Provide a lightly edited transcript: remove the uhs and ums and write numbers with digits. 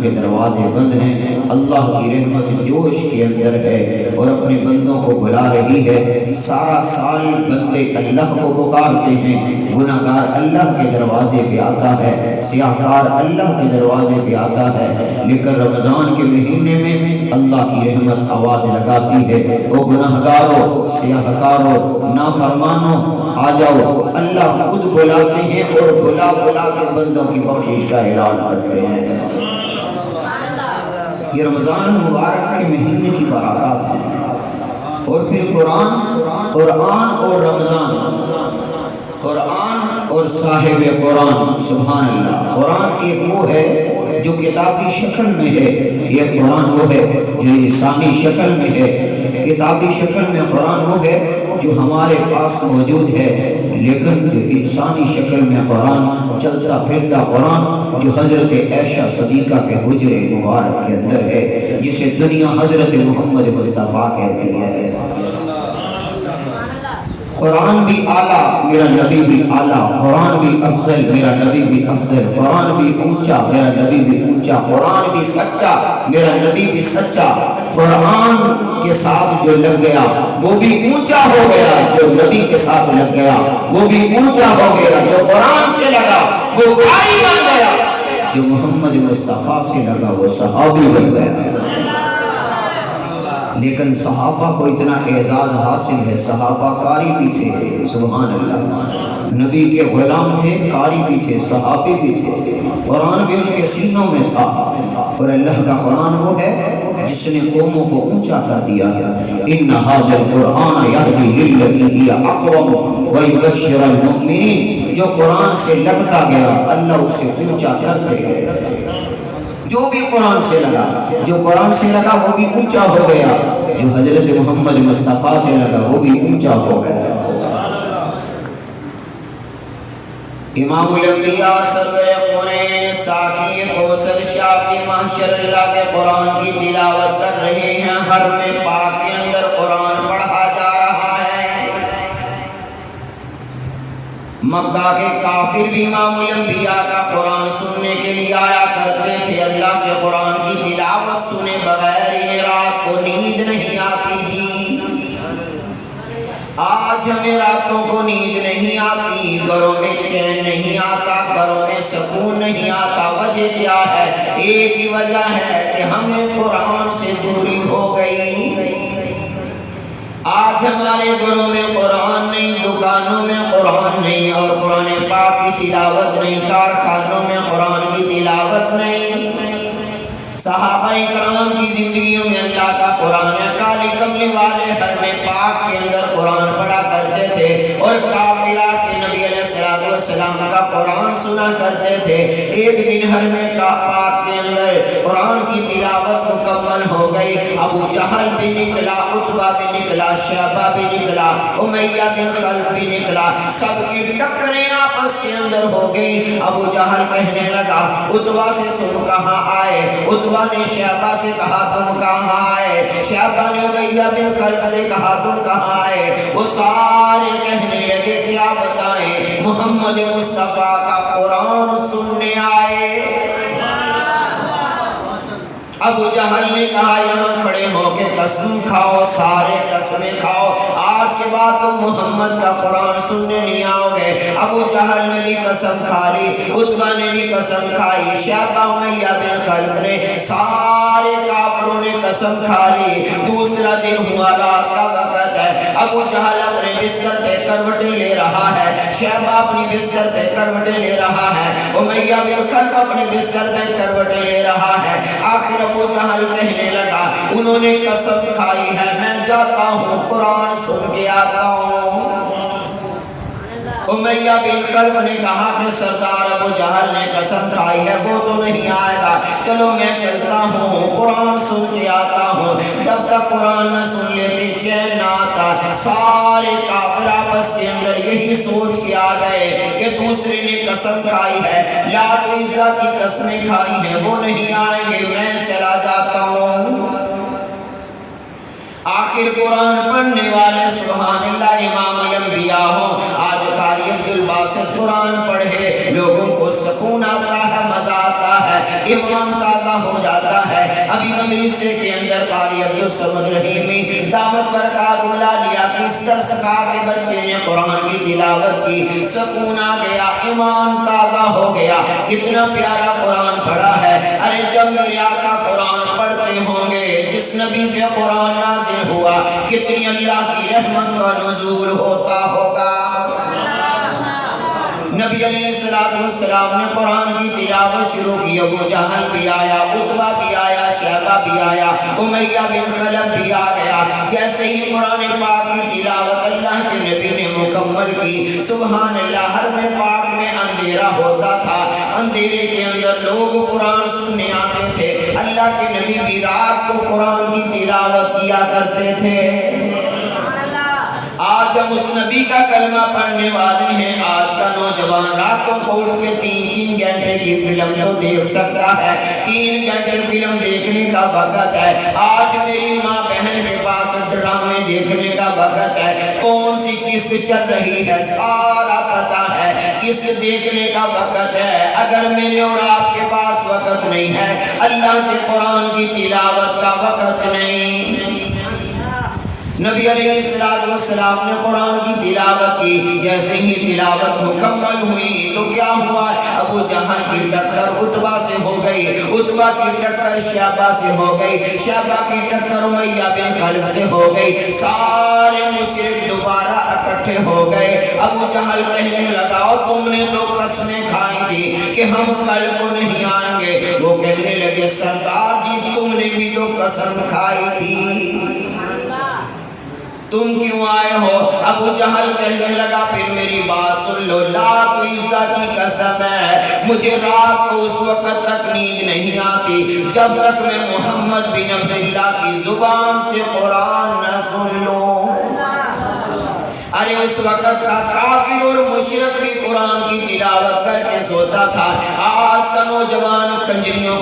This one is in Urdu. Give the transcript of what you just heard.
کے دروازے بند ہیں، اللہ کی رحمت جوش کے اندر ہے اور اپنے بندوں کو بلا رہی ہے۔ سارا سال بندے اللہ کو پکارتے ہیں، گناہ گار اللہ کے دروازے پہ آتا ہے، سیاہکار اللہ کے دروازے پہ آتا ہے، لیکن رمضان کے مہینے میں اللہ کی رحمت آواز لگاتی ہے، او گناہ گارو، سیاہکارو، نافرمانو، آ جاؤ۔ اللہ خود بلاتے ہیں اور بلا بلا کے بندوں کی بخشش کا اعلان کرتے ہیں۔ یہ رمضان مبارک کے مہینے کی برکات ہے۔ اور پھر قرآن اور رمضان، قرآن اور صاحب قرآن، سبحان اللہ۔ قرآن ایک وہ ہے جو کتابی شکل میں ہے، ایک قرآن وہ ہے جو انسانی شکل میں ہے۔ کتابی شکل میں قرآن وہ ہے جو ہمارے پاس موجود ہے، لیکن جو انسانی شکل میں قرآن، چلتا پھرتا قرآن جو حضرت عائشہ صدیقہ کے حجرے مبارک کے اندر ہے، جسے دنیا حضرت محمد مصطفیٰ کہتی ہے۔ قرآن بھی اعلیٰ، میرا نبی بھی اعلیٰ، قرآن بھی افضل، میرا نبی بھی افضل، قرآن بھی اونچا، میرا نبی بھی اونچا، قرآن بھی سچا، میرا نبی بھی سچا۔ قرآن کے ساتھ جو لگ گیا وہ بھی اونچا ہو گیا، جو نبی کے ساتھ لگ گیا وہ بھی اونچا ہو گیا، جو قرآن سے لگا وہ قاری بن گیا، جو محمد مصطفیٰ سے لگا وہ صحابی بن گیا۔ لیکن صحابہ کو اتنا اعزاز حاصل ہے، صحابہ قاری بھی تھے، سبحان اللہ، نبی کے غلام تھے، قاری بھی تھے، صحابی بھی تھے، قرآن بھی ان کے سینوں میں تھا۔ اور اللہ کا قرآن وہ ہے جس نے قوموں کو اونچا کر دیا۔ ان ھذا القرآن یہدی للتی ہی اقوم ویبشر المؤمنین، جو قرآن سے لگتا گیا اللہ اسے اونچا کرتے گئے۔ جو بھی قرآن سے لگا، جو قرآن سے لگا وہ بھی اونچا ہو گیا، جو حضرت محمد مصطفیٰ سے لگا وہ بھی اونچا ہو گیا۔ امام الانبیاء سرور قرآن ساقی کوثر شافی محشر اللہ کے قرآن کی تلاوت کر رہے ہیں، حرم پاک کے اندر قرآن پڑھا جا رہا ہے۔ مکہ کے کافر بھی امام الانبیاء کا قرآن سننے کے لیے آیا کرتے تھے، اللہ کے قرآن کی تلاوت سنے بغیر انہیں رات کو نیند نہیں آتی تھی۔ آج ہمیں راتوں کو نیند نہیں آتی، گھروں میں چین نہیں آتا، گھروں میں سکون نہیں آتا، وجہ کیا ہے؟ ایک ہی وجہ ہے کہ ہمیں قرآن سے دوری ہو گئی۔ آج ہمارے گھروں میں قرآن نہیں، دکانوں میں قرآن نہیں، اور قرآن پاک کی تلاوت نہیں، کارخانوں میں قرآن کی تلاوت نہیں۔ صحابہ کرام کی زندگیوں میں اللہ کا قرآن ہے، کالی کملی والے حرم پاک کے اندر قرآن پڑھا کرتے تھے، اور کافرات کے نبی علیہ السلام کا قرآن سنا کرتے تھے۔ ایک دن حرم پاک کے اندر قرآن کی تلاوت مکمل ہو گئی، ابو جہل بھی نکلا، عتبہ بھی نکلا، شیبہ بھی نکلا، امیہ بن خلف بھی نکلا، سب کی ٹکریں آپس کے اندر ہو گئی۔ ابو جہل کہنے لگا عتبہ سے تم کہاں آئے؟ عتبہ نے شیبہ سے کہا تم کہاں آئے؟ شیبہ نے امیہ بن خلف سے کہا تم کہاں آئے؟ وہ سارے کہنے لگے کیا بتائیں، محمد مصطفیٰ کا قرآن سننے آئے۔ ابو جہل نے کہا یہاں کھڑے ہو کے قسم کھاؤ، سارے قسمیں کھاؤ، آج کے بعد تم محمد کا قرآن سننے نہیں آؤ گے۔ ابو جہل نے بھی قسم کھا لی، عتبہ نے بھی قسم کھائی، شیبہ امیہ بن خلف نے، سارے کافروں نے قسم کھا لی۔ دوسرا دن ہوا، رات کا وقت ہے، ابو جہل اپنے بستر پہ کروٹیں لے رہا ہے، شیبہ اپنی بستر پہ کروٹیں لے رہا ہے، امیہ بن خلف اپنے بستر پہ کروٹیں لے رہا ہے۔ آخر ابو جہل کہنے لگا انہوں نے قسم کھائی ہے، میں جاتا ہوں قرآن سن کے آتا ہوں۔ امیہ بن خلف نے کہا کہ سردار ابو جہل نے قسم کھائی ہے، وہ تو نہیں آئے گا، چلو میں چلتا ہوں قرآن سن کے آتا ہوں۔ جب تک قرآن نہ سن لیتے چین نہ آتا۔ سارے کافر آپس کے اندر یہی سوچ کے آ گئے کہ دوسرے نے قسم کھائی ہے، لات و عزا کی قسمیں کھائی ہیں، وہ نہیں آئیں گے، میں چلا جاتا ہوں۔ آخر قرآن پڑھنے والے سبحان اللہ امام الانبیاء ہوں، آج قاری عبد الباسط قرآن پڑھے، لوگوں کو سکون آتا ہے، مزہ آتا ہے، ایمان تازہ ہو ابھی مدرسے کے اندر قاری عبدالصمد رحیمی دعوت برکات بلا لیا کہ اس درس کھا کے بچے نے قرآن کی تلاوت کی، سکون آ گیا، ایمان تازہ ہو گیا، کتنا پیارا قرآن پڑھا ہے۔ ارے جب میرے آقا قرآن پڑھتے ہوں گے، جس نبی پہ قرآن نازل ہوا، کتنی اللہ کی رحمت کا نزول ہوتا ہوگا۔ نبی علیہ السلام نے قرآن کی تلاوت شروع کی، ابو جہل بھی آیا، عتبہ بھی آیا، شیبہ بھی آیا، امیہ بن خلف بھی آ گیا۔ جیسے ہی قرآن پاک کی تلاوت اللہ کے نبی نے مکمل کی، سبحان اللہ، حرم پاک میں اندھیرا ہوتا تھا، اندھیرے کے اندر لوگ قرآن سننے آتے تھے، اللہ کے نبی بھی رات کو قرآن کی تلاوت کیا کرتے تھے۔ آج ہم اس نبی کا کلمہ پڑھنے والے ہیں، آج کا نوجوان راتوں کو اٹھ کے 3 گھنٹے کی فلم تو دیکھ سکتا ہے، 3 گھنٹے فلم دیکھنے کا وقت ہے۔ آج میری ماں بہن کے پاس ڈرامے دیکھنے کا وقت ہے، کون سی قسط چل رہی ہے سارا پتہ ہے، قسط دیکھنے کا وقت ہے۔ اگر میرے اور آپ کے پاس وقت نہیں ہے، اللہ کے قرآن کی تلاوت کا وقت نہیں۔ نبی علیہ السلام نے قرآن کی تلاوت کی، جیسے ہی تلاوت مکمل ہوئی تو کیا ہوا؟ ابو جہل کی ٹکر عتبہ سے ہو گئی، عتبہ کی ٹکر شیبہ سے ہو گئی، شیبہ کی ٹکر امیہ بن خلف سے ہو گئی، سارے مشرک دوبارہ اکٹھے ہو گئے۔ ابو جہل کہنے لگا، تم نے تو قسمیں کھائی تھی کہ ہم کل کو نہیں آئیں گے۔ وہ کہنے لگے، سردار جی تم نے بھی تو قسم کھائی تھی، تم کیوں آئے ہو؟ ابو جہل کہنے لگا، پھر میری بات سن لو، لات و عزہ کی قسم ہے، مجھے رات کو اس وقت تک نیند نہیں آتی جب تک میں محمد بن عبداللہ کی زبان سے قرآن نہ سن لوں۔ ارے اس وقت کا کافر اور مشرک بھی قرآن کی تلاوت کر کے سوتا تھا، آج کا نوجوان کنجریوں